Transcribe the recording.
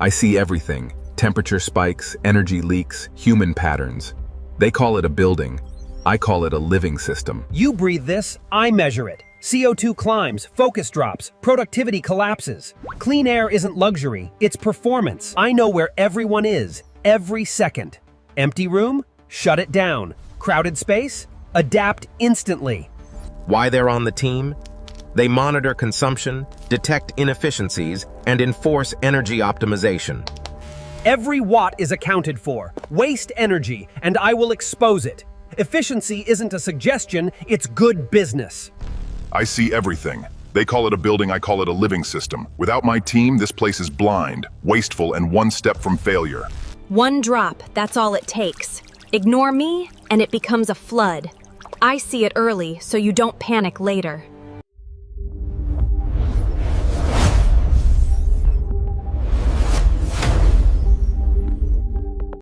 I see everything: temperature spikes, energy leaks, human patterns. They call it a building. I call it a living system. You breathe this, I measure it. CO2 climbs, focus drops, productivity collapses. Clean air isn't luxury, it's performance. I know where everyone is, every second. Empty room? Shut it down. Crowded space? Adapt instantly. Why they're on the team? They monitor consumption, detect inefficiencies, and enforce energy optimization. Every watt is accounted for. Waste energy, and I will expose it. Efficiency isn't a suggestion, it's good business. I see everything. They call it a building, I call it a living system. Without my team, this place is blind, wasteful, and one step from failure. One drop, that's all it takes. Ignore me, and it becomes a flood. I see it early, so you don't panic later.